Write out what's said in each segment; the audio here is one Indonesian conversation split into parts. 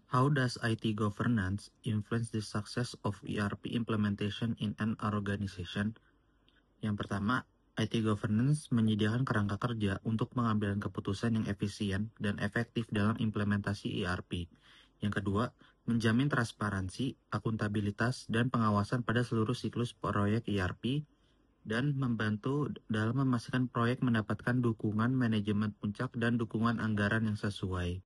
How does IT governance influence the success of ERP implementation in an organization? Yang pertama, IT governance menyediakan kerangka kerja untuk mengambil keputusan yang efisien dan efektif dalam implementasi ERP. Yang kedua, menjamin transparansi, akuntabilitas, dan pengawasan pada seluruh siklus proyek ERP, dan membantu dalam memastikan proyek mendapatkan dukungan manajemen puncak dan dukungan anggaran yang sesuai.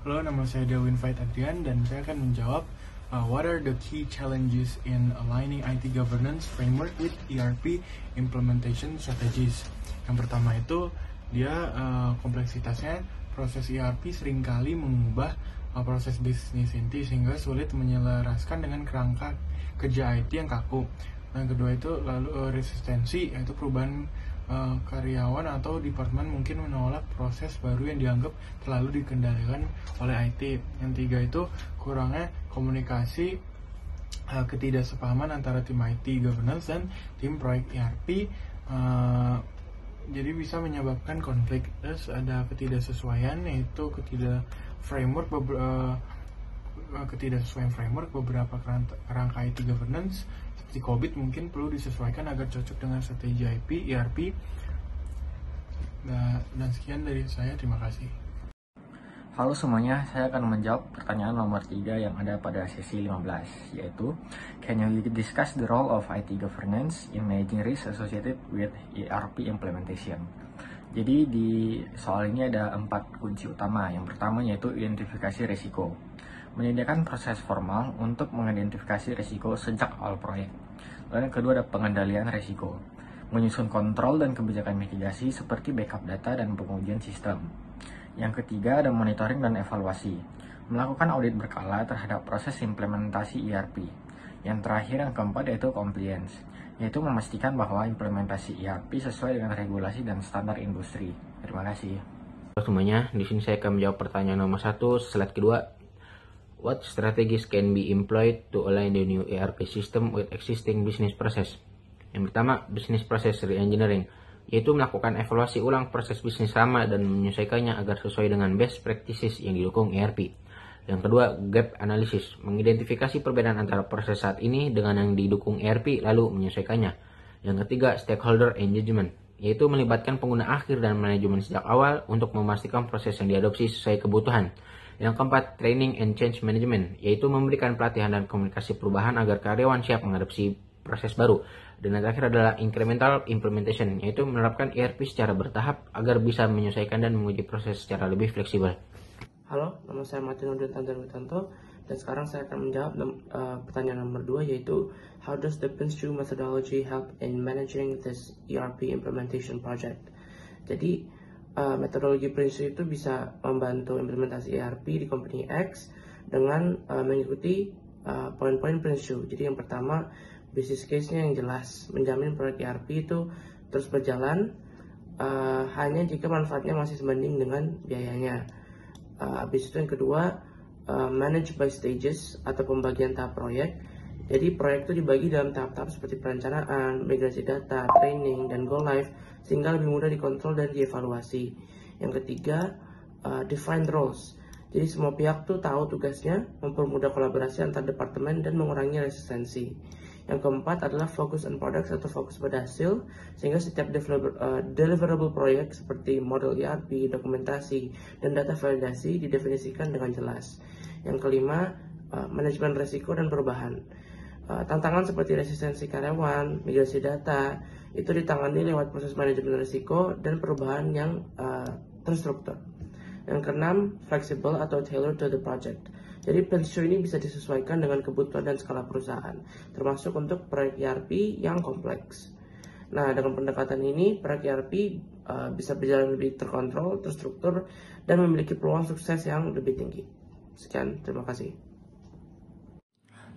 Halo, nama saya Delwin Fait Adrian dan saya akan menjawab what are the key challenges in aligning IT governance framework with ERP implementation strategies. Yang pertama itu dia kompleksitasnya, proses ERP seringkali mengubah proses bisnis inti sehingga sulit menyelaraskan dengan kerangka kerja IT yang kaku. Yang kedua itu lalu resistensi, yaitu perubahan karyawan atau departemen mungkin menolak proses baru yang dianggap terlalu dikendalikan oleh IT. Yang tiga itu kurangnya komunikasi, ketidaksepahaman antara tim IT governance dan tim proyek ERP, jadi bisa menyebabkan konflik. Terus ada ketidaksesuaian, yaitu ketidaksesuaian framework beberapa kerangka IT governance seperti COVID mungkin perlu disesuaikan agar cocok dengan strategi ERP. Dan sekian dari saya, terima kasih. Halo semuanya, saya akan menjawab pertanyaan nomor 3 yang ada pada sesi 15, yaitu can you discuss the role of IT governance in managing risk associated with ERP implementation? Jadi di soal ini ada 4 kunci utama. Yang pertama yaitu identifikasi risiko. Menyediakan proses formal untuk mengidentifikasi risiko sejak awal proyek. Lalu yang kedua ada pengendalian risiko. Menyusun kontrol dan kebijakan mitigasi seperti backup data dan pengujian sistem. Yang ketiga ada monitoring dan evaluasi. Melakukan audit berkala terhadap proses implementasi ERP. Yang terakhir yang keempat yaitu compliance, yaitu memastikan bahwa implementasi ERP sesuai dengan regulasi dan standar industri. Terima kasih. Halo semuanya, di sini saya akan menjawab pertanyaan nomor 1, slide kedua. What strategies can be employed to align the new ERP system with existing business process? Yang pertama, business process re-engineering, yaitu melakukan evaluasi ulang proses bisnis lama dan menyesuaikannya agar sesuai dengan best practices yang didukung ERP. Yang kedua, gap analysis, mengidentifikasi perbedaan antara proses saat ini dengan yang didukung ERP lalu menyesuaikannya. Yang ketiga, stakeholder engagement, yaitu melibatkan pengguna akhir dan manajemen sejak awal untuk memastikan proses yang diadopsi sesuai kebutuhan. Yang keempat, training and change management, yaitu memberikan pelatihan dan komunikasi perubahan agar karyawan siap mengadopsi proses baru. Dan yang terakhir adalah incremental implementation, yaitu menerapkan ERP secara bertahap agar bisa menyesuaikan dan menguji proses secara lebih fleksibel. Halo, nama saya Martin Tanto dan sekarang saya akan menjawab pertanyaan nomor 2, yaitu how does the Prince2 methodology help in managing this ERP implementation project? Jadi metodologi Prince2 itu bisa membantu implementasi ERP di company X dengan mengikuti poin-poin Prince2. Jadi yang pertama, business case-nya yang jelas, menjamin proyek ERP itu terus berjalan hanya jika manfaatnya masih sebanding dengan biayanya. Habis itu yang kedua, manage by stages atau pembagian tahap proyek. Jadi proyek itu dibagi dalam tahap-tahap seperti perencanaan, migrasi data, training, dan go live sehingga lebih mudah dikontrol dan dievaluasi. Yang ketiga, define roles. Jadi semua pihak tuh tahu tugasnya, mempermudah kolaborasi antar departemen dan mengurangi resistensi. Yang keempat adalah focus on products atau fokus pada hasil, sehingga setiap deliverable proyek seperti model ERP, dokumentasi, dan data validasi didefinisikan dengan jelas. Yang kelima, manajemen risiko dan perubahan. Tantangan seperti resistensi karyawan, migrasi data, itu ditangani lewat proses manajemen risiko dan perubahan yang terstruktur. Yang keenam, flexible atau tailored to the project. Jadi Prince2 ini bisa disesuaikan dengan kebutuhan dan skala perusahaan, termasuk untuk proyek ERP yang kompleks. Nah, dengan pendekatan ini, proyek ERP bisa berjalan lebih terkontrol, terstruktur, dan memiliki peluang sukses yang lebih tinggi. Sekian, terima kasih.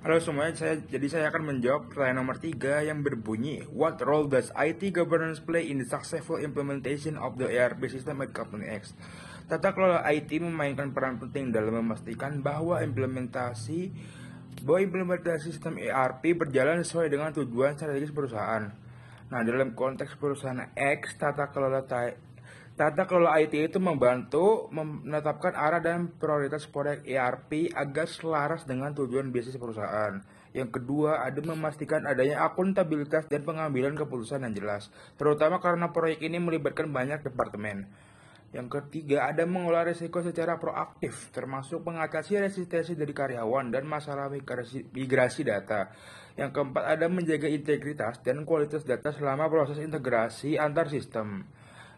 Halo semuanya, saya akan menjawab pertanyaan nomor 3 yang berbunyi, what role does IT governance play in the successful implementation of the ERP system at Company X? Tata kelola IT memainkan peran penting dalam memastikan bahwa implementasi sistem ERP berjalan sesuai dengan tujuan strategis perusahaan. Nah, dalam konteks perusahaan X, tata kelola Tata kelola IT itu membantu menetapkan arah dan prioritas proyek ERP agar selaras dengan tujuan bisnis perusahaan. Yang kedua, ada memastikan adanya akuntabilitas dan pengambilan keputusan yang jelas, terutama karena proyek ini melibatkan banyak departemen. Yang ketiga, ada mengelola risiko secara proaktif, termasuk mengatasi resistensi dari karyawan dan masalah migrasi data. Yang keempat, ada menjaga integritas dan kualitas data selama proses integrasi antar sistem.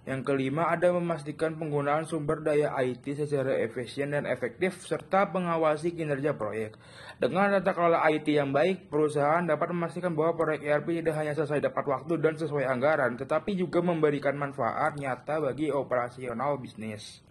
Yang kelima, ada memastikan penggunaan sumber daya IT secara efisien dan efektif, serta mengawasi kinerja proyek. Dengan tata kelola IT yang baik, perusahaan dapat memastikan bahwa proyek ERP tidak hanya selesai tepat waktu dan sesuai anggaran, tetapi juga memberikan manfaat nyata bagi operasional bisnis.